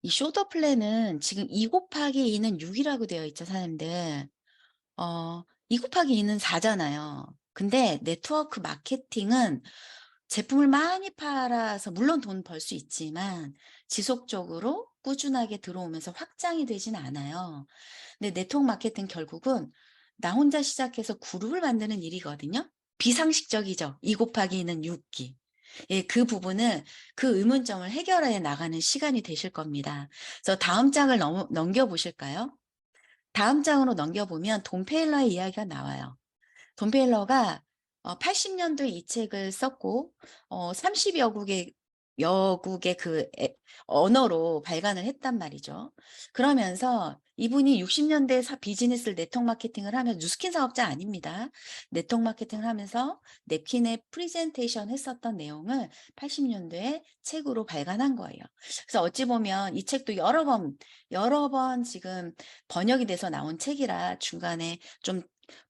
이 쇼더 플랜은 지금 2 곱하기 2는 6 이라고 되어 있죠, 사장님들. 2 곱하기 2는 4 잖아요. 근데 네트워크 마케팅은 제품을 많이 팔아서 물론 돈 벌 수 있지만 지속적으로 꾸준하게 들어오면서 확장이 되진 않아요. 근데 네트워크 마케팅 결국은 나 혼자 시작해서 그룹을 만드는 일이거든요. 비상식적이죠. 2 곱하기 2는 6 이. 예, 그 부분을 그 의문점을 해결해 나가는 시간이 되실 겁니다. 그래서 다음 장을 넘겨 보실까요? 다음 장으로 넘겨보면 돈 페일러의 이야기가 나와요. 돈 페일러가 80 년도에 이 책을 썼고 30여 국의 언어로 발간을 했단 말이죠. 그러면서 이분이 60 년대에 비즈니스 네트워크 마케팅을 하면서 뉴스킨 사업자 아닙니다. 네트워크 마케팅을 하면서 냅킨에 프레젠테이션 했었던 내용을 80 년도에 책으로 발간한 거예요. 그래서 어찌 보면 이 책도 여러 번 지금 번역이 돼서 나온 책이라 중간에 좀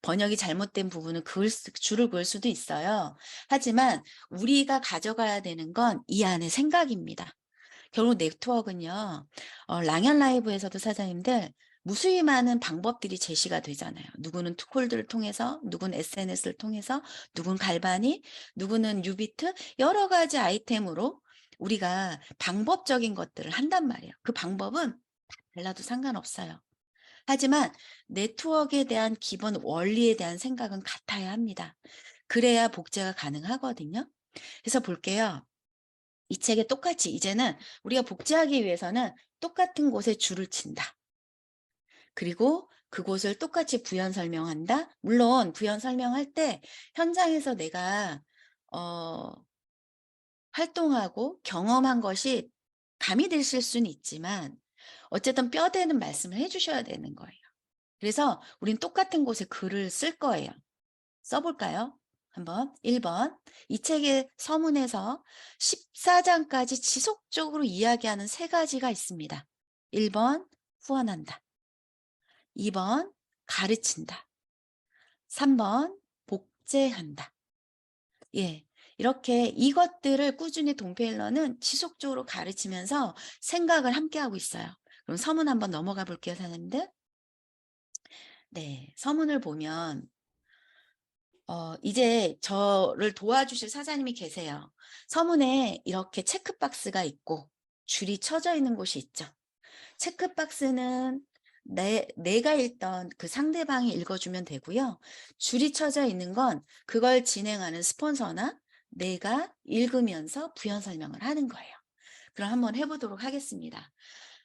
번역이 잘못된 부분은 줄을 그을 수도 있어요. 하지만 우리가 가져가야 되는 건 이 안의 생각입니다. 결국 네트워크는요. 랑연 라이브에서도 사장님들 무수히 많은 방법들이 제시가 되잖아요. 누구는 투콜드를 통해서, 누구는 SNS를 통해서, 누구는 갈바니, 누구는 뉴비트 여러 가지 아이템으로 우리가 방법적인 것들을 한단 말이에요. 그 방법은 달라도 상관없어요. 하지만 네트워크에 대한 기본 원리에 대한 생각은 같아야 합니다. 그래야 복제가 가능하거든요. 그래서 볼게요. 이 책에 똑같이 이제는 우리가 복제하기 위해서는 똑같은 곳에 줄을 친다. 그리고 그곳을 똑같이 부연 설명한다. 물론 부연 설명할 때 현장에서 내가 어 활동하고 경험한 것이 가미되실 수는 있지만 어쨌든 뼈대는 말씀을 해 주셔야 되는 거예요. 그래서 우린 똑같은 곳에 글을 쓸 거예요. 써 볼까요? 한번 1 번. 이 책의 서문에서 14 장까지 지속적으로 이야기하는 3 가지가 있습니다. 1 번 후원한다. 2 번 가르친다. 3번 복제한다. 예. 이렇게 이것들을 꾸준히 동페일러는 지속적으로 가르치면서 생각을 함께 하고 있어요. 그럼 서문 한번 넘어가 볼게요, 선생님들. 네. 서문을 보면 이제 저를 도와주실 사장님이 계세요. 서문에 이렇게 체크박스가 있고 줄이 쳐져 있는 곳이 있죠. 체크박스는 내가 읽던 그 상대방이 읽어주면 되고요. 줄이 쳐져 있는 건 그걸 진행하는 스폰서나 내가 읽으면서 부연 설명을 하는 거예요. 그럼 한번 해보도록 하겠습니다.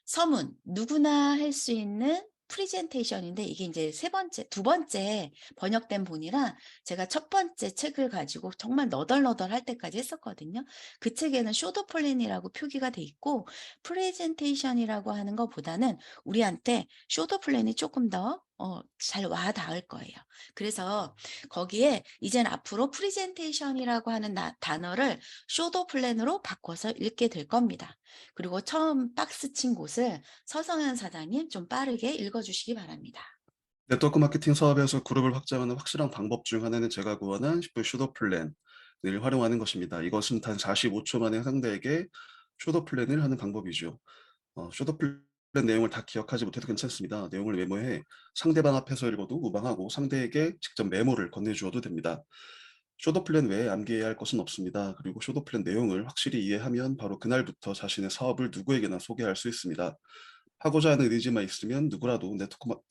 서문, 누구나 할 수 있는 프리젠테이션인데 이게 이제 두 번째 번역된 본이라 제가 첫 번째 책을 가지고 정말 너덜너덜할 때까지 했었거든요. 그 책에는 쇼더 플랜이라고 표기가 돼 있고 프레젠테이션이라고 하는 것보다는 우리한테 쇼더 플랜이 조금 더 잘 와 닿을 거예요. 그래서 거기에 이젠 앞으로 프레젠테이션이라고 하는 단어를 쇼더 플랜으로 바꿔서 읽게 될 겁니다. 그리고 처음 박스 친 곳을 서성현 사장님 좀 빠르게 읽어주시기 바랍니다. 네트워크 마케팅 사업에서 그룹을 확장하는 확실한 방법 중 하나는 제가 구현한 10분 슈도 플랜을 활용하는 것입니다. 이것은 단 45초 만에 상대에게 슈도 플랜을 하는 방법이죠. 슈도 플랜 내용을 다 기억하지 못해도 괜찮습니다. 내용을 메모해 상대방 앞에서 읽어도 무방하고 상대에게 직접 메모를 건네주어도 됩니다. 쇼도 플랜 외에 암기해야 할 것은 없습니다. 그리고 쇼도 플랜 내용을 확실히 이해하면 바로 그날부터 자신의 사업을 누구에게나 소개할 수 있습니다. 하고자 하는 의지만 있으면 누구라도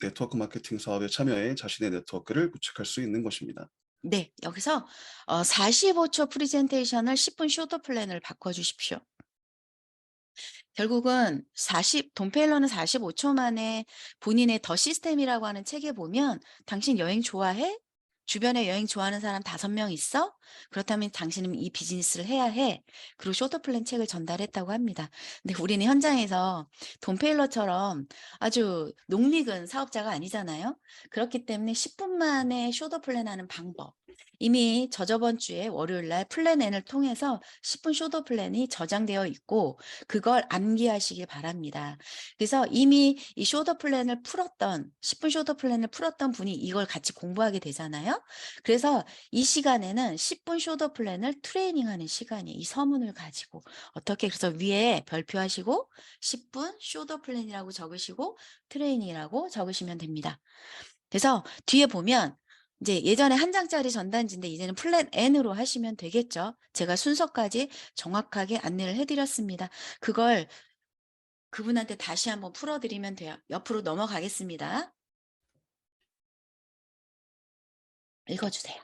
네트워크 마케팅 사업에 참여해 자신의 네트워크를 구축할 수 있는 것입니다. 네, 여기서 45초 프레젠테이션을 10분 쇼더 플랜을 바꿔주십시오. 결국은 돈페일러는 45초 만에 본인의 더 시스템이라고 하는 책에 보면 당신 여행 좋아해? 주변에 여행 좋아하는 사람 5명 있어? 그렇다면 당신은 이 비즈니스를 해야 해. 그리고 쇼트 플랜 책을 전달했다고 합니다. 근데 우리는 현장에서 돈페일러처럼 아주 농익은 사업자가 아니잖아요. 그렇기 때문에 10분 만에 쇼트 플랜 하는 방법. 이미 저저번 주에 월요일 날 플랜 N을 통해서 10분 쇼더 플랜이 저장되어 있고 그걸 암기하시길 바랍니다. 그래서 이미 이 쇼더 플랜을 풀었던 10분 쇼더 플랜을 풀었던 분이 이걸 같이 공부하게 되잖아요. 그래서 이 시간에는 10분 쇼더 플랜을 트레이닝하는 시간이에요. 이 서문을 가지고 어떻게 그래서 위에 별표하시고 10분 쇼더 플랜이라고 적으시고 트레이닝이라고 적으시면 됩니다. 그래서 뒤에 보면 이제 예전에 한 장짜리 전단지인데 이제는 플랜 N으로 하시면 되겠죠. 제가 순서까지 정확하게 안내를 해 드렸습니다. 그걸 그분한테 다시 한번 풀어 드리면 돼요. 옆으로 넘어가겠습니다. 읽어 주세요.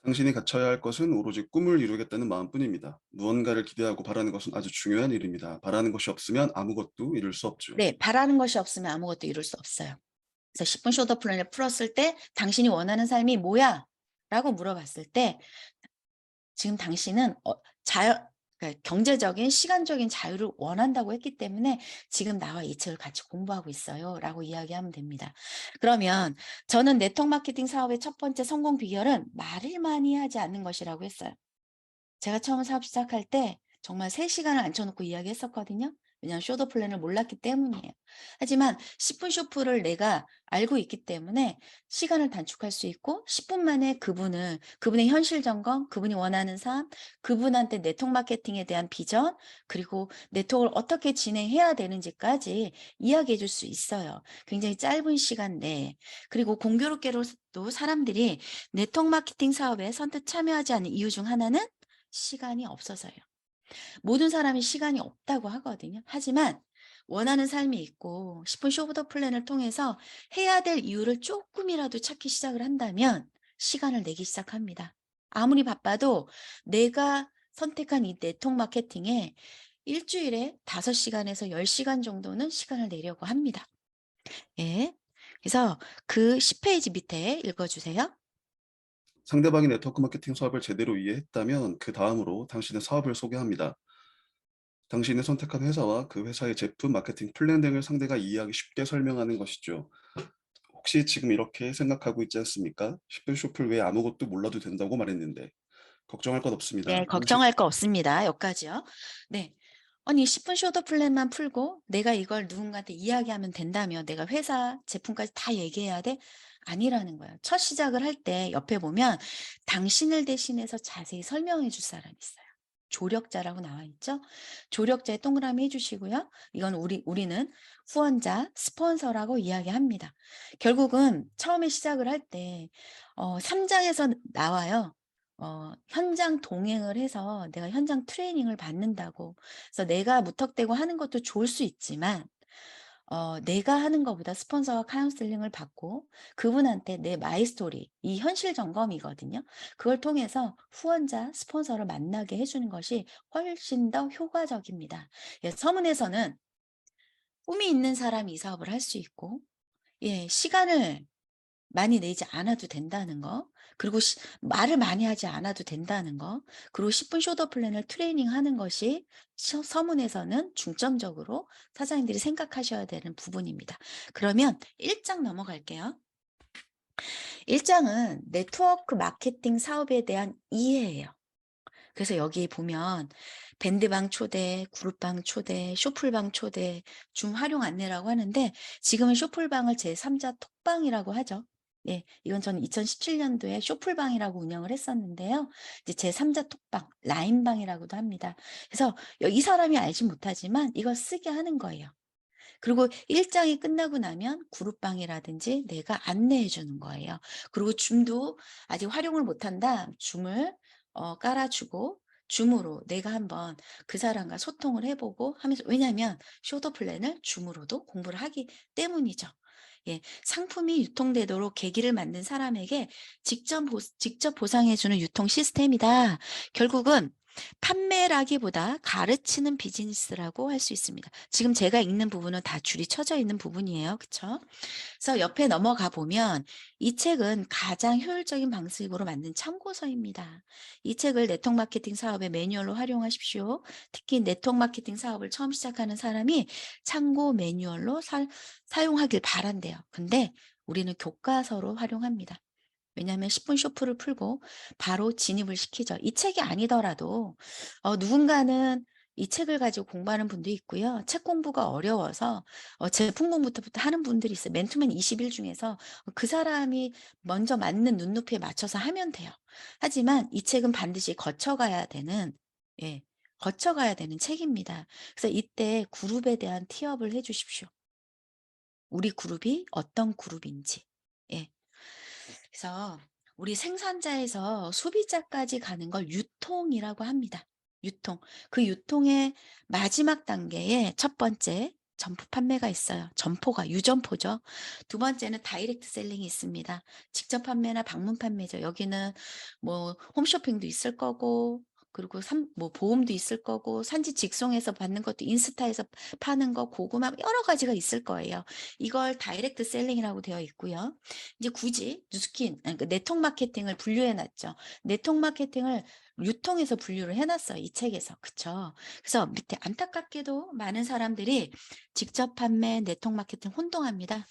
당신이 갖춰야 할 것은 오로지 꿈을 이루겠다는 마음뿐입니다. 무언가를 기대하고 바라는 것은 아주 중요한 일입니다. 바라는 것이 없으면 아무것도 이룰 수 없죠. 네. 바라는 것이 없으면 아무것도 이룰 수 없어요. 그래서 10분 쇼더 플랜을 풀었을 때 "당신이 원하는 삶이 뭐야?" 라고 물어봤을 때 지금 당신은 자유 그러니까 경제적인 시간적인 자유를 원한다고 했기 때문에 "지금 나와 이 책을 같이 공부하고 있어요."라고 이야기하면 됩니다. 그러면 저는 네트워크 마케팅 사업의 첫 번째 성공 비결은 말을 많이 하지 않는 것이라고 했어요. 제가 처음 사업 시작할 때 정말 3 시간을 앉혀 놓고 이야기했었거든요. 왜냐하면 쇼더 플랜을 몰랐기 때문이에요. 하지만 10분 쇼프를 내가 알고 있기 때문에 시간을 단축할 수 있고 10분 만에 그분의 현실 점검, 그분이 원하는 삶, 그분한테 네트워크 마케팅에 대한 비전, 그리고 네트워크를 어떻게 진행해야 되는지까지 이야기해 줄 수 있어요. 굉장히 짧은 시간 내에. 그리고 공교롭게도 사람들이 네트워크 마케팅 사업에 선뜻 참여하지 않는 이유 중 하나는 시간이 없어서요. 모든 사람이 시간이 없다고 하거든요. 하지만 원하는 삶이 있고 10분 쇼부터 플랜을 통해서 해야 될 이유를 조금이라도 찾기 시작을 한다면 시간을 내기 시작합니다. 아무리 바빠도 내가 선택한 이 네트워크 마케팅에 일주일에 5시간에서 10시간 정도는 시간을 내려고 합니다. 예. 그래서 그 10페이지 밑에 읽어주세요. 상대방이 네트워크 마케팅 사업을 제대로 이해했다면 그 다음으로 당신의 사업을 소개합니다. 당신이 선택한 회사와 그 회사의 제품, 마케팅 플랜 등을 상대가 이해하기 쉽게 설명하는 것이죠. 혹시 지금 이렇게 생각하고 있지 않습니까? 10분 쇼플 외에 아무것도 몰라도 된다고 말했는데 걱정할 것 없습니다. 네. 걱정할 거 없습니다. 여기까지요. 네. 아니 10분 쇼더 플랜만 풀고 내가 이걸 누군가한테 이야기하면 된다며 내가 회사 제품까지 다 얘기해야 돼? 아니라는 거예요. 첫 시작을 할 때 옆에 보면 당신을 대신해서 자세히 설명해 줄 사람이 있어요. 조력자라고 나와 있죠. 조력자에 동그라미 해 주시고요. 이건 우리는 후원자, 스폰서라고 이야기합니다. 결국은 처음에 시작을 할 때 3 장에서 나와요. 현장 동행을 해서 내가 현장 트레이닝을 받는다고. 그래서 내가 무턱대고 하는 것도 좋을 수 있지만 내가 하는 것보다 스폰서와 카운슬링을 받고 그분한테 내 마이 스토리 이 현실 점검이거든요. 그걸 통해서 후원자, 스폰서를 만나게 해 주는 것이 훨씬 더 효과적입니다. 예 서문에서는 꿈이 있는 사람이 이 사업을 할 수 있고 예 시간을 많이 내지 않아도 된다는 거. 그리고 말을 많이 하지 않아도 된다는 거. 그리고 10분 쇼더 플랜을 트레이닝하는 것이 서문에서는 중점적으로 사장님들이 생각하셔야 되는 부분입니다. 그러면 1장 넘어갈게요. 1장은 네트워크 마케팅 사업에 대한 이해예요. 그래서 여기 보면 밴드방 초대, 그룹방 초대, 쇼플방 초대, 줌 활용 안내라고 하는데 지금은 쇼플방을 제3자 톡방이라고 하죠. 예, 이건 저는 2017년도에 쇼플방이라고 운영을 했었는데요. 이제 제3자 톡방, 라인방이라고도 합니다. 그래서 이 사람이 알지 못하지만 이걸 쓰게 하는 거예요. 그리고 1장이 끝나고 나면 그룹방이라든지 내가 안내해 주는 거예요. 그리고 줌도 아직 활용을 못한다. 줌을 깔아 주고 줌으로 내가 한번 그 사람과 소통을 해 보고 하면서 왜냐하면 쇼더 플랜을 줌으로도 공부를 하기 때문이죠. 예. 상품이 유통되도록 계기를 만든 사람에게 직접 보상해 주는 유통 시스템이다. 결국은 판매라기보다 가르치는 비즈니스라고 할 수 있습니다. 지금 제가 읽는 부분은 다 줄이 쳐져 있는 부분이에요. 그쵸? 그래서 옆에 넘어가 보면 이 책은 가장 효율적인 방식으로 만든 참고서입니다. 이 책을 네트워크 마케팅 사업의 매뉴얼로 활용하십시오. 특히 네트워크 마케팅 사업을 처음 시작하는 사람이 참고 매뉴얼로 사용하길 바란대요. 근데 우리는 교과서로 활용합니다. 왜냐하면 10분 쇼프를 풀고 바로 진입을 시키죠. 이 책이 아니더라도 누군가는 이 책을 가지고 공부하는 분도 있고요. 책 공부가 어려워서 제품 공부부터 하는 분들이 있어요. 맨투맨 20일 중에서 그 사람이 먼저 맞는 눈높이에 맞춰서 하면 돼요. 하지만 이 책은 반드시 거쳐가야 되는, 예, 거쳐가야 되는 책입니다. 그래서 이때 그룹에 대한 티업을 해 주십시오. 우리 그룹이 어떤 그룹인지. 예. 그래서 우리 생산자에서 소비자까지 가는 걸 유통이라고 합니다. 유통. 그 유통의 마지막 단계에 첫 번째 점포 판매가 있어요. 점포가 유점포죠. 두 번째는 다이렉트 셀링이 있습니다. 직접 판매나 방문 판매죠. 여기는 뭐 홈쇼핑도 있을 거고, 그리고 뭐 보험도 있을 거고, 산지 직송해서 받는 것도, 인스타에서 파는 거, 고구마 여러 가지가 있을 거예요. 이걸 다이렉트 셀링이라고 되어 있고요. 이제 굳이 뉴스킨, 아니 그 네트워크 마케팅을 분류해 놨죠. 네트워크 마케팅을 유통에서 분류를 해 놨어요, 이 책에서. 그쵸? 그래서 밑에 안타깝게도 많은 사람들이 직접 판매, 네트워크 마케팅 혼동합니다.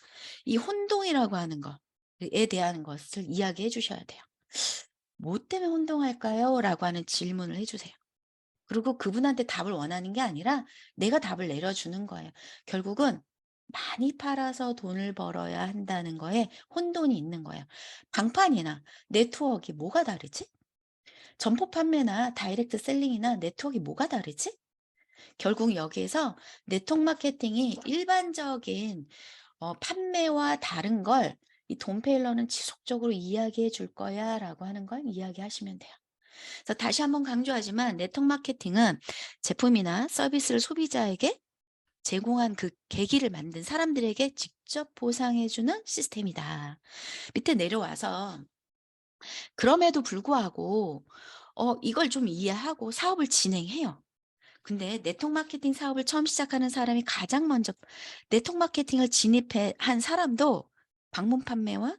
이 혼동이라고 하는 거에 대한 것을 이야기해 주셔야 돼요. "뭐 때문에 혼동할까요?" 라고 하는 질문을 해 주세요. 그리고 그분한테 답을 원하는 게 아니라 내가 답을 내려주는 거예요. 결국은 많이 팔아서 돈을 벌어야 한다는 거에 혼돈이 있는 거예요. 방판이나 네트워크가 뭐가 다르지? 점포 판매나 다이렉트 셀링이나 네트워크가 뭐가 다르지? 결국 여기에서 네트워크 마케팅이 일반적인 판매와 다른 걸 이 돈페일러는 지속적으로 이야기해 줄 거야 라고 하는 걸 이야기하시면 돼요. 그래서 다시 한번 강조하지만 네트워크 마케팅은 제품이나 서비스를 소비자에게 제공한 그 계기를 만든 사람들에게 직접 보상해 주는 시스템이다. 밑에 내려와서 그럼에도 불구하고 이걸 좀 이해하고 사업을 진행해요. 근데 네트워크 마케팅 사업을 처음 시작하는 사람이 가장 먼저 네트워크 마케팅을 진입해 한 사람도 방문 판매와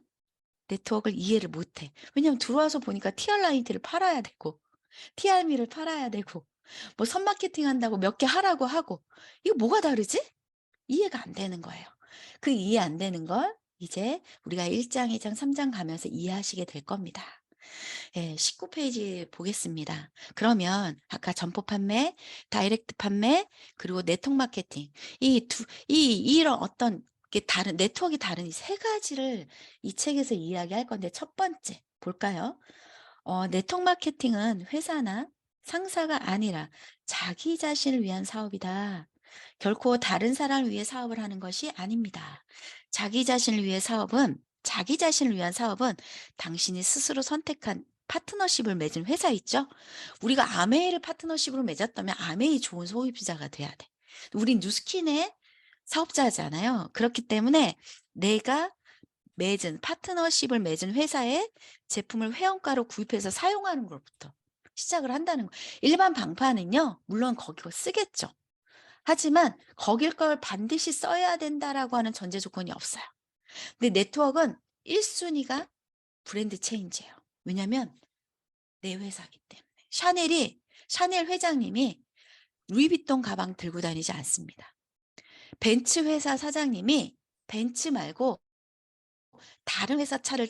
네트워크를 이해를 못 해. 왜냐하면 들어와서 보니까 TR 라이트를 팔아야 되고 TRM를 팔아야 되고 뭐 선마케팅 한다고 몇 개 하라고 하고 이거 뭐가 다르지? 이해가 안 되는 거예요. 그 이해 안 되는 걸 이제 우리가 1 장, 2 장, 3장 가면서 이해하시게 될 겁니다. 예, 19 페이지 보겠습니다. 그러면 아까 점포 판매, 다이렉트 판매, 그리고 네트워크 마케팅 이런 어떤 게 다른 네트워크가 다른 이 세 가지를 이 책에서 이야기할 건데 첫 번째 볼까요? 네트워크 마케팅은 회사나 상사가 아니라 자기 자신을 위한 사업이다. 결코 다른 사람을 위해 사업을 하는 것이 아닙니다. 자기 자신을 위한 사업은 당신이 스스로 선택한 파트너십을 맺은 회사 있죠? 우리가 아메이를 파트너십으로 맺었다면 아메이 좋은 소비자가 돼야 돼. 우린 뉴스킨의 사업자잖아요. 그렇기 때문에 내가 파트너십을 맺은 회사의 제품을 회원가로 구입해서 사용하는 것부터 시작을 한다는 거. 일반 방파는요, 물론 거기 거 쓰겠죠. 하지만 거길 걸 반드시 써야 된다라고 하는 전제 조건이 없어요. 근데 네트워크는 1순위가 브랜드 체인지예요. 왜냐면 내 회사기 때문에. 샤넬 회장님이 루이비통 가방 들고 다니지 않습니다. 벤츠 회사 사장님이 벤츠 말고 다른 회사 차를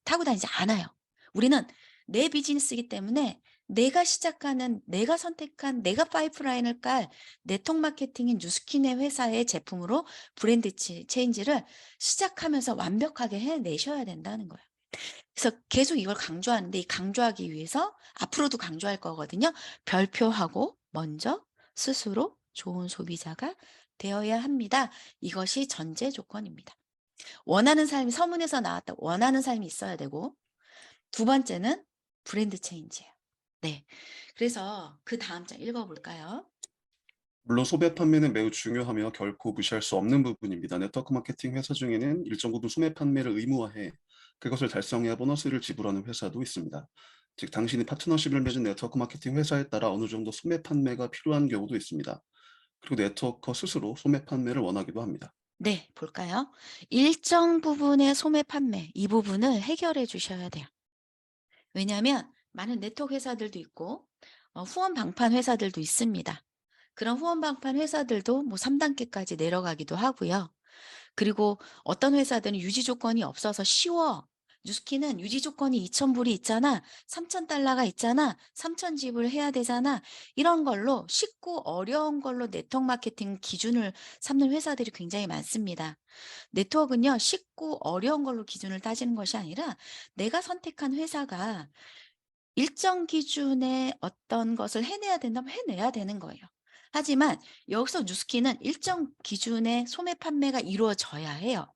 타고 다니지 않아요. 우리는 내 비즈니스이기 때문에 내가 선택한 내가 파이프라인을 깔 네트워크 마케팅인 뉴스킨의 회사의 제품으로 브랜드 체인지를 시작하면서 완벽하게 해내셔야 된다는 거예요. 그래서 계속 이걸 강조하는데 이 강조하기 위해서 앞으로도 강조할 거거든요. 별표하고 먼저 스스로 좋은 소비자가 되어야 합니다. 이것이 전제 조건입니다. 원하는 삶이 서문에서 나왔다. 원하는 삶이 있어야 되고 두 번째는 브랜드 체인지예요. 네. 그래서 그다음 장 읽어 볼까요? 물론 소매 판매는 매우 중요하며 결코 무시할 수 없는 부분입니다. 네트워크 마케팅 회사 중에는 일정 부분 소매 판매를 의무화해 그것을 달성해야 보너스를 지불하는 회사도 있습니다. 즉 당신이 파트너십을 맺은 네트워크 마케팅 회사에 따라 어느 정도 소매 판매가 필요한 경우도 있습니다. 그리고 네트워커 스스로 소매 판매를 원하기도 합니다. 네, 볼까요? 일정 부분의 소매 판매 이 부분을 해결해 주셔야 돼요. 왜냐하면 많은 네트워크 회사들도 있고 후원 방판 회사들도 있습니다. 그런 후원 방판 회사들도 뭐 3단계까지 내려가기도 하고요. 그리고 어떤 회사들은 유지 조건이 없어서 쉬워. 뉴스키는 유지 조건이 2,000불이 있잖아. 3,000달러가 있잖아. 3,000 지불해야 되잖아. 이런 걸로 쉽고 어려운 걸로 네트워크 마케팅 기준을 삼는 회사들이 굉장히 많습니다. 네트워크는요, 쉽고 어려운 걸로 기준을 따지는 것이 아니라 내가 선택한 회사가 일정 기준의 어떤 것을 해내야 된다면 해내야 되는 거예요. 하지만 여기서 뉴스키는 일정 기준의 소매 판매가 이루어져야 해요.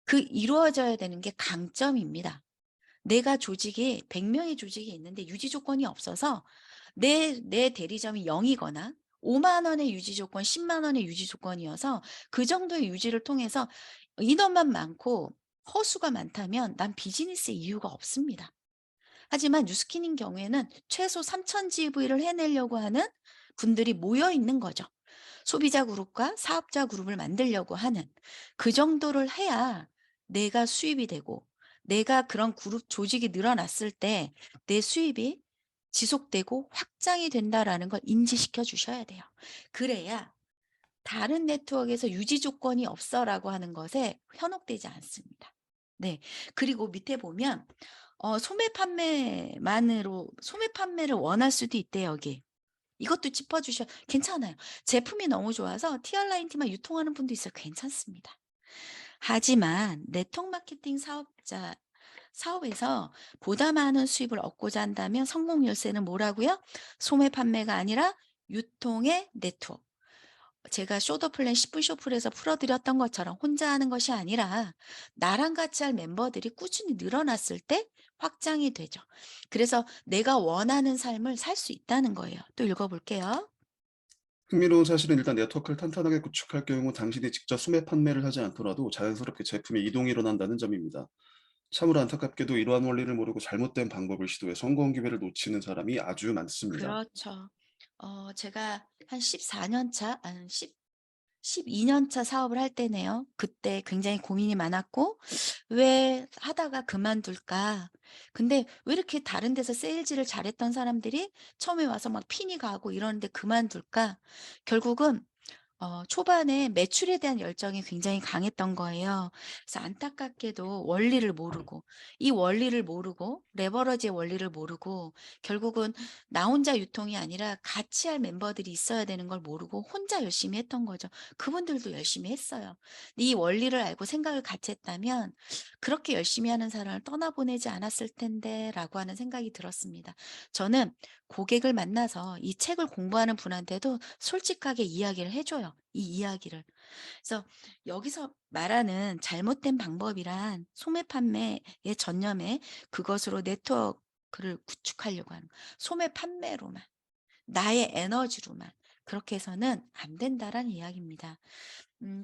그 이루어져야 되는 게 강점입니다. 내가 조직이 100명의 조직이 있는데 유지 조건이 없어서 내 대리점이 0 이거나 5만 원의 유지 조건, 10만 원의 유지 조건이어서 그 정도의 유지를 통해서 인원만 많고 허수가 많다면 난 비즈니스의 이유가 없습니다. 하지만 뉴스킨인 경우에는 최소 3,000 GV를 해내려고 하는 분들이 모여 있는 거죠. 소비자 그룹과 사업자 그룹을 만들려고 하는 그 정도를 해야 내가 수입이 되고 내가 그런 그룹 조직이 늘어났을 때 내 수입이 지속되고 확장이 된다라는 걸 인지시켜 주셔야 돼요. 그래야 다른 네트워크에서 유지 조건이 없어라고 하는 것에 현혹되지 않습니다. 네. 그리고 밑에 보면 소매 판매를 원할 수도 있대요, 여기. 이것도 짚어 주셔 괜찮아요. 제품이 너무 좋아서 TR9T만 유통하는 분도 있어요. 괜찮습니다. 하지만 네트워크 마케팅 사업에서 보다 많은 수입을 얻고자 한다면 성공 열쇠는 뭐라고요? 소매 판매가 아니라 유통의 네트워크. 제가 쇼더 플랜 10분 쇼플에서 풀어드렸던 것처럼 혼자 하는 것이 아니라 나랑 같이 할 멤버들이 꾸준히 늘어났을 때 확장이 되죠. 그래서 내가 원하는 삶을 살 수 있다는 거예요. 또 읽어볼게요. 흥미로운 사실은 일단 네트워크를 탄탄하게 구축할 경우 당신이 직접 수매 판매를 하지 않더라도 자연스럽게 제품의 이동이 일어난다는 점입니다. 참으로 안타깝게도 이러한 원리를 모르고 잘못된 방법을 시도해 성공 기회를 놓치는 사람이 아주 많습니다. 그렇죠. 제가 한 14년 차, 한 12년 차 사업을 할 때네요. 그때 굉장히 고민이 많았고 '왜 하다가 그만둘까?' 근데 왜 이렇게 다른 데서 세일즈를 잘했던 사람들이 처음에 와서 막 핀이 가고 이러는데 그만둘까? 결국은 초반에 매출에 대한 열정이 굉장히 강했던 거예요. 그래서 안타깝게도 원리를 모르고 이 원리를 모르고 레버러지의 원리를 모르고 결국은 나 혼자 유통이 아니라 같이 할 멤버들이 있어야 되는 걸 모르고 혼자 열심히 했던 거죠. 그분들도 열심히 했어요. 근데 이 원리를 알고 생각을 같이 했다면 '그렇게 열심히 하는 사람을 떠나보내지 않았을 텐데.'라고 하는 생각이 들었습니다. 저는 고객을 만나서 이 책을 공부하는 분한테도 솔직하게 이야기를 해 줘요, 이 이야기를. 그래서 여기서 말하는 잘못된 방법이란 소매 판매에 전념해 그것으로 네트워크를 구축하려고 하는 거. 소매 판매로만, 나의 에너지로만 그렇게 해서는 안 된다라는 이야기입니다.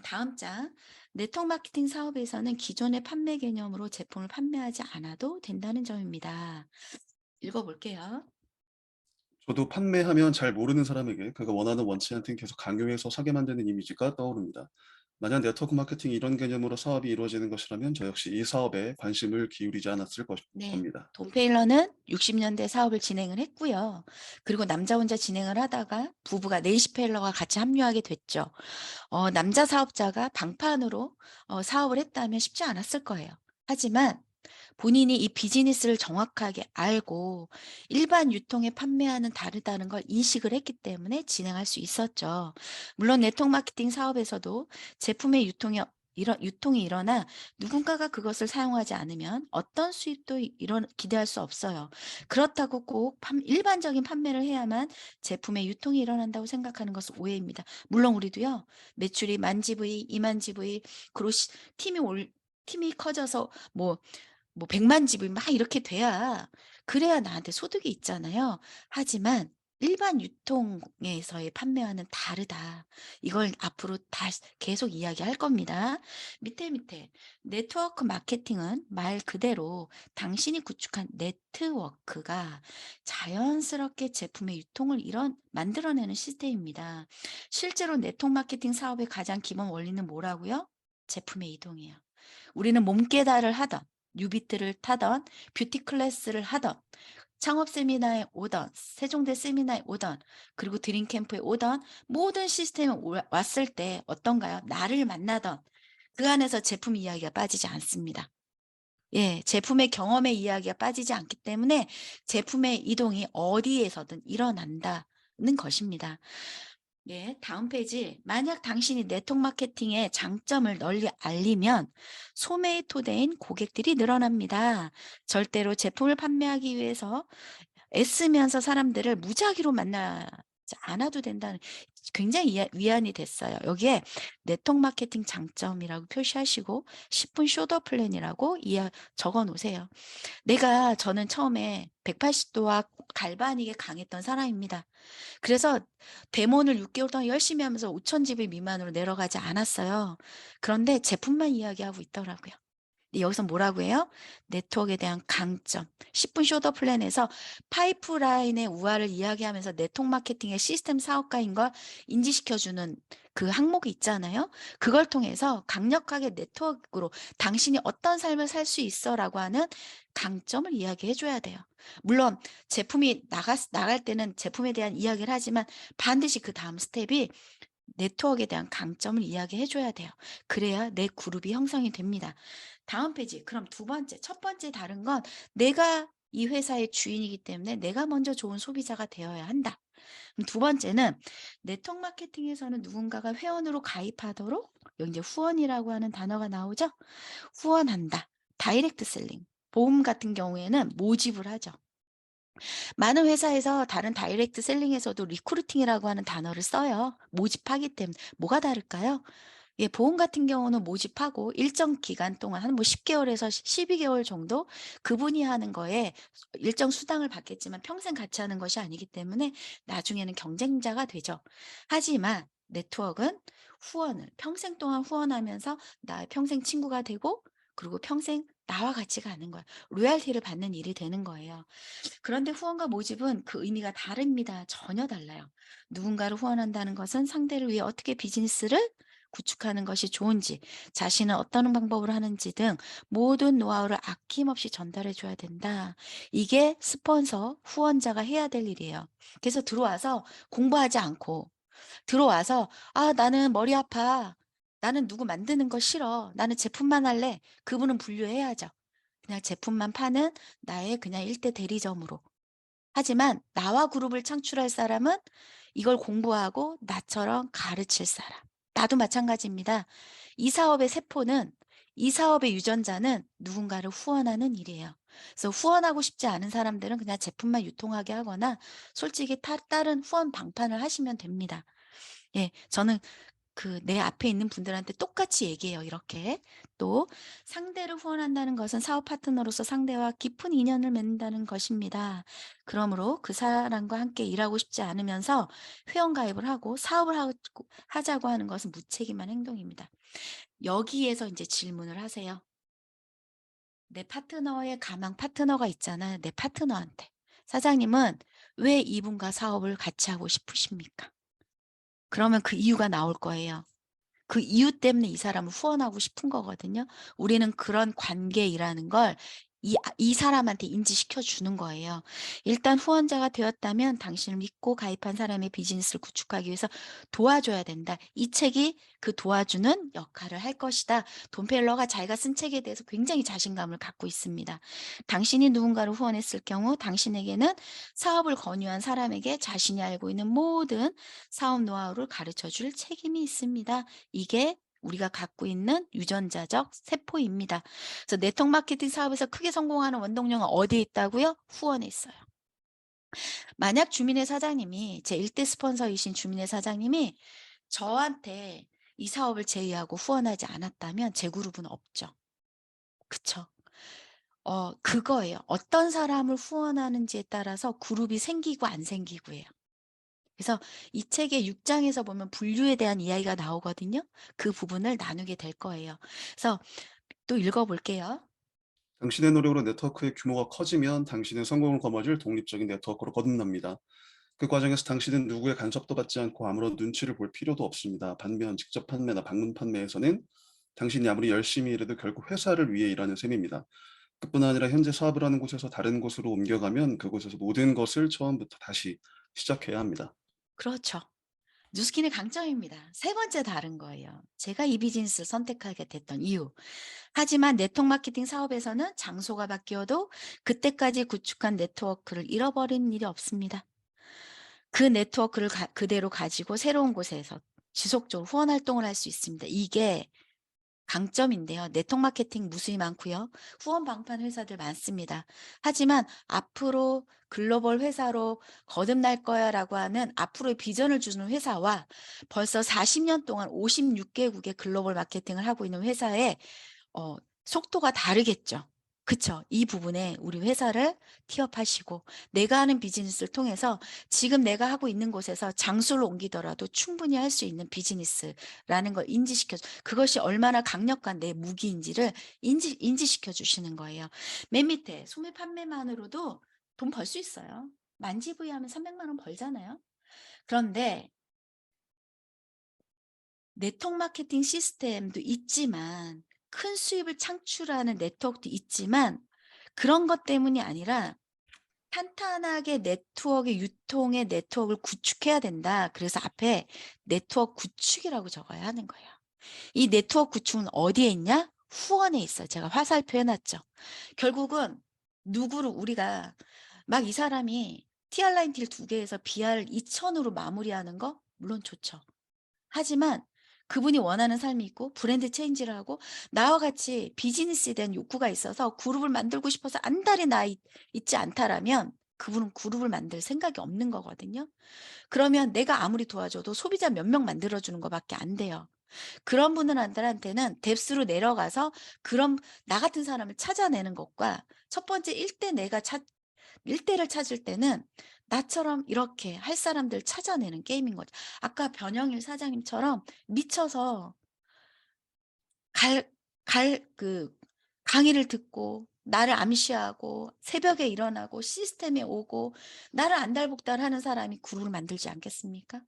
다음 장. 네트워크 마케팅 사업에서는 기존의 판매 개념으로 제품을 판매하지 않아도 된다는 점입니다. 읽어 볼게요. 저도 판매하면 잘 모르는 사람에게 그가 원하는 원치한테는 계속 강요해서 사게 만드는 이미지가 떠오릅니다. 만약 네트워크 마케팅이 이런 개념으로 사업이 이루어지는 것이라면 저 역시 이 사업에 관심을 기울이지 않았을 네. 겁니다. 돈 페일러는 60년대 사업을 진행을 했고요. 그리고 남자 혼자 진행을 하다가 부부가 네이시 페일러가 같이 합류하게 됐죠. 남자 사업자가 방판으로 사업을 했다면 쉽지 않았을 거예요. 하지만 본인이 이 비즈니스를 정확하게 알고 일반 유통의 판매와는 다르다는 걸 인식을 했기 때문에 진행할 수 있었죠. 물론 네트워크 마케팅 사업에서도 제품의 유통이 일어나 누군가가 그것을 사용하지 않으면 어떤 수입도 기대할 수 없어요. 그렇다고 꼭 일반적인 판매를 해야만 제품의 유통이 일어난다고 생각하는 것은 오해입니다. 물론 우리도요, 매출이 10,000 GV, 20,000 GV, 그리고 팀이 커져서 뭐 100만 집을 막 이렇게 돼야 그래야 나한테 소득이 있잖아요. 하지만 일반 유통에서의 판매와는 다르다. 이걸 앞으로 계속 이야기할 겁니다. 밑에 네트워크 마케팅은 말 그대로 당신이 구축한 네트워크가 자연스럽게 제품의 유통을 만들어내는 시스템입니다. 실제로 네트워크 마케팅 사업의 가장 기본 원리는 뭐라고요? 제품의 이동이에요. 우리는 몸깨달을 하던 뉴비트를 타던 뷰티 클래스를 하던 창업 세미나에 오던 세종대 세미나에 오던 그리고 드림 캠프에 오던 모든 시스템에 왔을 때 어떤가요? 나를 만나던 그 안에서 제품 이야기가 빠지지 않습니다. 예. 제품의 경험의 이야기가 빠지지 않기 때문에 제품의 이동이 어디에서든 일어난다는 것입니다. 예. 다음 페이지. 만약 당신이 네트워크 마케팅의 장점을 널리 알리면 소매의 토대인 고객들이 늘어납니다. 절대로 제품을 판매하기 위해서 애쓰면서 사람들을 무작위로 만나지 않아도 된다는, 굉장히 위안이 됐어요. 여기에 네트워크 마케팅 장점이라고 표시하시고 10분 쇼더 플랜이라고 적어 놓으세요. 저는 처음에 180도와 갈바닉에 강했던 사람입니다. 그래서 데모를 6개월 동안 열심히 하면서 5천 지불 미만으로 내려가지 않았어요. 그런데 제품만 이야기하고 있더라고요. 근데 여기서 뭐라고 해요? 네트워크에 대한 강점. 10분 쇼더 플랜에서 파이프라인의 우화를 이야기하면서 네트워크 마케팅의 시스템 사업가인 걸 인지시켜 주는 그 항목이 있잖아요. 그걸 통해서 강력하게 네트워크로 당신이 어떤 삶을 살 수 있어라고 하는 강점을 이야기해 줘야 돼요. 물론 제품이 나갈 때는 제품에 대한 이야기를 하지만 반드시 그다음 스텝이 네트워크에 대한 강점을 이야기해 줘야 돼요. 그래야 내 그룹이 형성이 됩니다. 다음 페이지. 그럼 두 번째, 첫 번째 다른 건 내가 이 회사의 주인이기 때문에 내가 먼저 좋은 소비자가 되어야 한다. 그럼 두 번째는 네트워크 마케팅에서는 누군가가 회원으로 가입하도록, 여기 이제 후원이라고 하는 단어가 나오죠? 후원한다. 다이렉트 셀링. 보험 같은 경우에는 모집을 하죠. 많은 회사에서 다른 다이렉트 셀링에서도 리크루팅이라고 하는 단어를 써요. 모집하기 때문에. 뭐가 다를까요? 예, 보험 같은 경우는 모집하고 일정 기간 동안 한 뭐 10개월에서 12개월 정도 그분이 하는 거에 일정 수당을 받겠지만 평생 같이 하는 것이 아니기 때문에 나중에는 경쟁자가 되죠. 하지만 네트워크는 후원을 평생 동안 후원하면서 나의 평생 친구가 되고, 그리고 평생 나와 같이 가는 거예요. 로얄티를 받는 일이 되는 거예요. 그런데 후원과 모집은 그 의미가 다릅니다. 전혀 달라요. 누군가를 후원한다는 것은 상대를 위해 어떻게 비즈니스를 구축하는 것이 좋은지, 자신은 어떤 방법으로 하는지 등 모든 노하우를 아낌없이 전달해 줘야 된다. 이게 스폰서, 후원자가 해야 될 일이에요. 그래서 들어와서 공부하지 않고, 들어와서 "아 나는 머리 아파. 나는 누구 만드는 거 싫어. 나는 제품만 할래." 그분은 분류해야죠. 그냥 제품만 파는 나의 그냥 일대 대리점으로. 하지만 나와 그룹을 창출할 사람은 이걸 공부하고 나처럼 가르칠 사람. 나도 마찬가지입니다. 이 사업의 세포는, 이 사업의 유전자는 누군가를 후원하는 일이에요. 그래서 후원하고 싶지 않은 사람들은 그냥 제품만 유통하게 하거나 솔직히 다른 후원 방판을 하시면 됩니다. 예, 저는 내 앞에 있는 분들한테 똑같이 얘기해요, 이렇게. 또 상대를 후원한다는 것은 사업 파트너로서 상대와 깊은 인연을 맺는다는 것입니다. 그러므로 그 사람과 함께 일하고 싶지 않으면서 회원 가입을 하고 사업을 하자고 하는 것은 무책임한 행동입니다. 여기에서 이제 질문을 하세요. 내 파트너의 가망 파트너가 있잖아요. 내 파트너한테. 사장님은 왜 이분과 사업을 같이 하고 싶으십니까? 그러면 그 이유가 나올 거예요. 그 이유 때문에 이 사람을 후원하고 싶은 거거든요. 우리는 그런 관계이라는 걸 이 사람한테 인지시켜 주는 거예요. 일단 후원자가 되었다면 당신을 믿고 가입한 사람의 비즈니스를 구축하기 위해서 도와줘야 된다. 이 책이 그 도와주는 역할을 할 것이다. 돈 펠러가 자기가 쓴 책에 대해서 굉장히 자신감을 갖고 있습니다. 당신이 누군가를 후원했을 경우 당신에게는 사업을 권유한 사람에게 자신이 알고 있는 모든 사업 노하우를 가르쳐 줄 책임이 있습니다. 이게 우리가 갖고 있는 유전자적 세포입니다. 그래서 네트워크 마케팅 사업에서 크게 성공하는 원동력은 어디에 있다고요? 후원에 있어요. 만약 주민의 사장님이, 제 1대 스폰서이신 주민의 사장님이 저한테 이 사업을 제의하고 후원하지 않았다면 제 그룹은 없죠. 그쵸? 그거예요. 어떤 사람을 후원하는지에 따라서 그룹이 생기고 안 생기고예요. 그래서 이 책의 6장에서 보면 분류에 대한 이야기가 나오거든요. 그 부분을 나누게 될 거예요. 그래서 또 읽어 볼게요. 당신의 노력으로 네트워크의 규모가 커지면 당신의 성공을 거머쥘 독립적인 네트워크로 거듭납니다. 그 과정에서 당신은 누구의 간섭도 받지 않고 아무런 눈치를 볼 필요도 없습니다. 반면 직접 판매나 방문 판매에서는 당신이 아무리 열심히 일해도 결국 회사를 위해 일하는 셈입니다. 그뿐 아니라 현재 사업을 하는 곳에서 다른 곳으로 옮겨가면 그곳에서 모든 것을 처음부터 다시 시작해야 합니다. 그렇죠. 뉴스킨의 강점입니다. 세 번째 다른 거예요. 제가 이 비즈니스를 선택하게 됐던 이유. 하지만 네트워크 마케팅 사업에서는 장소가 바뀌어도 그때까지 구축한 네트워크를 잃어버리는 일이 없습니다. 그 네트워크를 그대로 가지고 새로운 곳에서 지속적으로 후원 활동을 할 수 있습니다. 이게 강점인데요. 네트워크 마케팅 무수히 많고요. 후원 방판 회사들 많습니다. 하지만 앞으로 글로벌 회사로 거듭날 거야라고 하는 앞으로의 비전을 주는 회사와 벌써 40년 동안 56개국의 글로벌 마케팅을 하고 있는 회사의 어 속도가 다르겠죠. 그쵸. 이 부분에 우리 회사를 티업하시고 내가 하는 비즈니스를 통해서 지금 내가 하고 있는 곳에서 장소를 옮기더라도 충분히 할 수 있는 비즈니스라는 걸 인지시켜 그것이 얼마나 강력한 내 무기인지를 인지시켜 주시는 거예요. 맨 밑에 소매 판매만으로도 돈 벌 수 있어요. 만지부이하면 300만 원 벌잖아요. 그런데 네트워크 마케팅 시스템도 있지만 큰 수입을 창출하는 네트워크도 있지만 그런 것 때문이 아니라 탄탄하게 네트워크의 유통의 네트워크를 구축해야 된다. 그래서 앞에 네트워크 구축이라고 적어야 하는 거예요. 이 네트워크 구축은 어디에 있냐? 후원에 있어요. 제가 화살표 해놨죠. 결국은 누구를 우리가 막 이 사람이 TR라인 딜 2개에서 BR 2000으로 마무리하는 거 물론 좋죠. 하지만 그분이 원하는 삶이 있고 브랜드 체인지를 하고 나와 같이 비즈니스에 대한 욕구가 있어서 그룹을 만들고 싶어서 안달이 있지 않다라면 그분은 그룹을 만들 생각이 없는 거거든요. 그러면 내가 아무리 도와줘도 소비자 몇 명 만들어주는 것밖에 안 돼요. 그런 분들한테는 뎁스로 내려가서 그런 나 같은 사람을 찾아내는 것과 첫 번째 일대를 찾을 때는 나처럼 이렇게 할 사람들 찾아내는 게임인 거죠. 아까 변영일 사장님처럼 미쳐서 갈 그 강의를 듣고 나를 암시하고 새벽에 일어나고 시스템에 오고 나를 안달복달하는 사람이 그룹을 만들지 않겠습니까?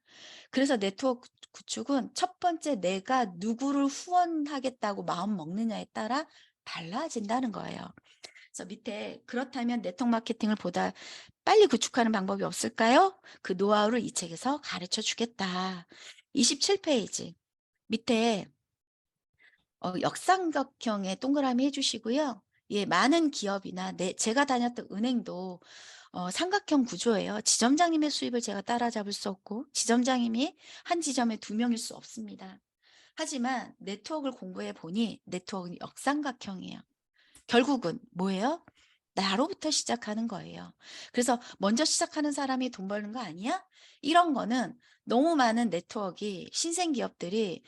그래서 네트워크 구축은 첫 번째 내가 누구를 후원하겠다고 마음 먹느냐에 따라 달라진다는 거예요. 그래서 밑에 그렇다면 네트워크 마케팅을 보다 빨리 구축하는 방법이 없을까요? 그 노하우를 이 책에서 가르쳐 주겠다. 27페이지 밑에 역삼각형의 동그라미 해 주시고요. 예, 많은 기업이나 제가 다녔던 은행도 삼각형 구조예요. 지점장님의 수입을 제가 따라잡을 수 없고 지점장님이 한 지점에 두 명일 수 없습니다. 하지만 네트워크를 공부해 보니 네트워크는 역삼각형이에요. 결국은 뭐예요? 나로부터 시작하는 거예요. 그래서 먼저 시작하는 사람이 돈 버는 거 아니야? 이런 거는 너무 많은 네트워크 신생 기업들이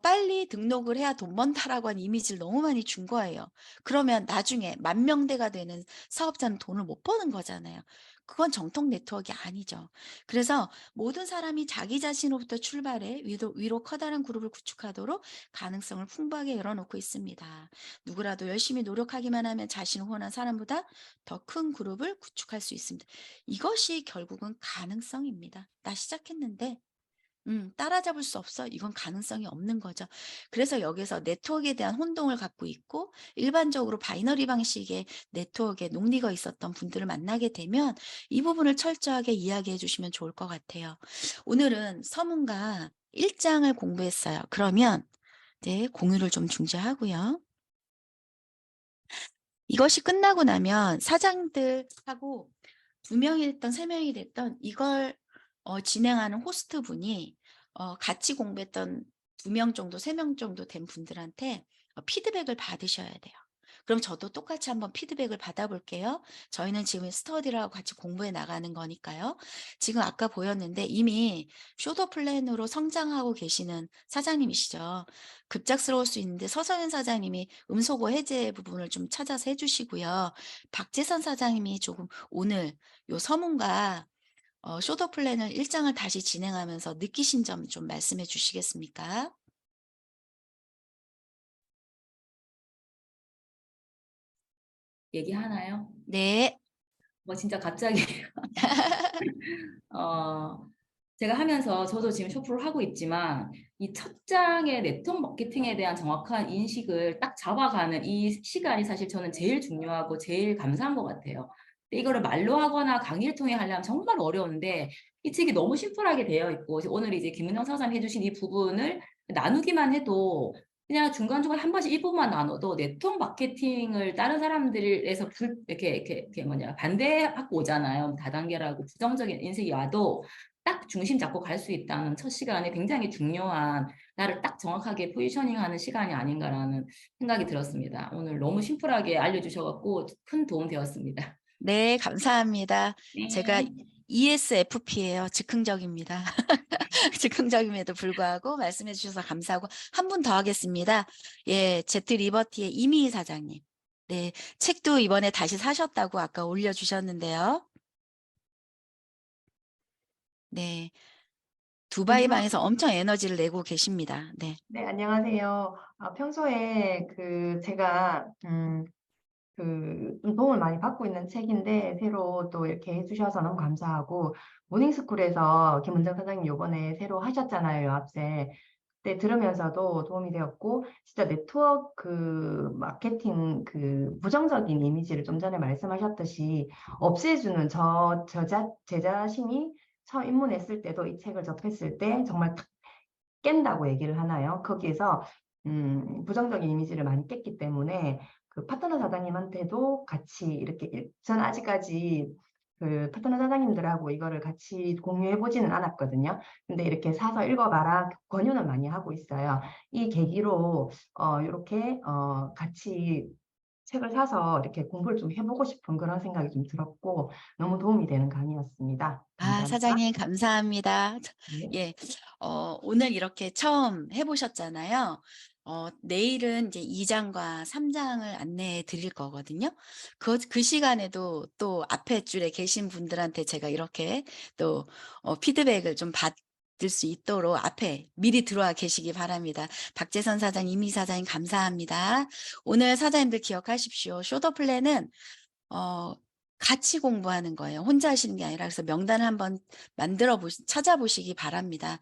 빨리 등록을 해야 돈 번다라고 하는 이미지를 너무 많이 준 거예요. 그러면 나중에 만명대가 되는 사업자는 돈을 못 버는 거잖아요. 그건 정통 네트워크가 아니죠. 그래서 모든 사람이 자기 자신으로부터 출발해 위로 커다란 그룹을 구축하도록 가능성을 풍부하게 열어놓고 있습니다. 누구라도 열심히 노력하기만 하면 자신을 원한 사람보다 더 큰 그룹을 구축할 수 있습니다. 이것이 결국은 가능성입니다. 나 시작했는데 따라잡을 수 없어? 이건 가능성이 없는 거죠. 그래서 여기서 네트워크에 대한 혼동을 갖고 있고 일반적으로 바이너리 방식의 네트워크에 녹익어 있었던 분들을 만나게 되면 이 부분을 철저하게 이야기해 주시면 좋을 것 같아요. 오늘은 서문가 1장을 공부했어요. 그러면 네, 공유를 좀 중지하고요. 이것이 끝나고 나면 사장들하고 2명이 됐던 3명이 됐던 이걸 진행하는 호스트분이 같이 공부했던 2명 정도 3명 정도 된 분들한테 피드백을 받으셔야 돼요. 그럼 저도 똑같이 한번 피드백을 받아볼게요. 저희는 지금 스터디를 하고 같이 공부해 나가는 거니까요. 지금 아까 보였는데 이미 쇼더 플랜으로 성장하고 계시는 사장님이시죠. 급작스러울 수 있는데 서성현 사장님이 음소거 해제 부분을 좀 찾아서 해주시고요. 박재선 사장님이 조금 오늘 요 서문과 쇼더 플랜을 1장을 다시 진행하면서 느끼신 점 좀 말씀해 주시겠습니까? 얘기하나요? 네. 뭐 진짜 갑자기 어, 제가 하면서 저도 지금 쇼프를 하고 있지만 이 첫 장의 네트워크 마케팅에 대한 정확한 인식을 딱 잡아가는 이 시간이 사실 저는 제일 중요하고 제일 감사한 것 같아요. 근데 이거를 말로 하거나 강의를 통해 하려면 정말 어려운데 이 책이 너무 심플하게 되어 있고 오늘 이제 김은영 사장님 해주신 이 부분을 나누기만 해도 그냥 중간중간 한 번씩 이 부분만 나눠도 네트워크 마케팅을 다른 사람들에서 이렇게 뭐냐 반대하고 오잖아요. 다단계라고 부정적인 인식이 와도 딱 중심 잡고 갈 수 있다는 첫 시간에 굉장히 중요한 나를 딱 정확하게 포지셔닝하는 시간이 아닌가라는 생각이 들었습니다. 오늘 너무 심플하게 알려주셔갖고 큰 도움 되었습니다. 네, 감사합니다. 제가 네. ESFP예요. 즉흥적입니다. 즉흥적임에도 불구하고 말씀해 주셔서 감사하고 한 분 더 하겠습니다. 예, 제트 리버티의 이미희 사장님. 네, 책도 이번에 다시 사셨다고 아까 올려주셨는데요. 네, 두바이 안녕하 방에서 엄청 에너지를 내고 계십니다. 네. 네, 안녕하세요. 평소에 제가 좀 도움을 많이 받고 있는 책인데 새로 또 이렇게 해주셔서 너무 감사하고 모닝스쿨에서 김은정 사장님 요번에 새로 하셨잖아요, 요합세. 그때 들으면서도 도움이 되었고 진짜 네트워크 마케팅 부정적인 이미지를 좀 전에 말씀하셨듯이 없애주는 제 자신이 처음 입문했을 때도 이 책을 접했을 때 정말 탁 깬다고 얘기를 하나요? 거기에서 부정적인 이미지를 많이 깼기 때문에 그 파트너 사장님한테도 같이 이렇게 전 아직까지 그 파트너 사장님들하고 이거를 같이 공유해 보지는 않았거든요. 근데 이렇게 사서 읽어봐라 권유는 많이 하고 있어요. 이 계기로 이렇게 같이 책을 사서 이렇게 공부를 좀 해보고 싶은 그런 생각이 좀 들었고 너무 도움이 되는 강의였습니다. 아, 감사합니다. 사장님 감사합니다. 네. 예, 오늘 이렇게 처음 해보셨잖아요. 내일은 이제 2장과 3장을 안내해 드릴 거거든요. 그 시간에도 또 앞에 줄에 계신 분들한테 제가 이렇게 또 피드백을 좀 받을 수 있도록 앞에 미리 들어와 계시기 바랍니다. 박재선 사장님, 이미 사장님 감사합니다. 오늘 사장님들 기억하십시오. 쇼더 플랜은 같이 공부하는 거예요. 혼자 하시는 게 아니라. 그래서 명단을 한번 찾아보시기 바랍니다.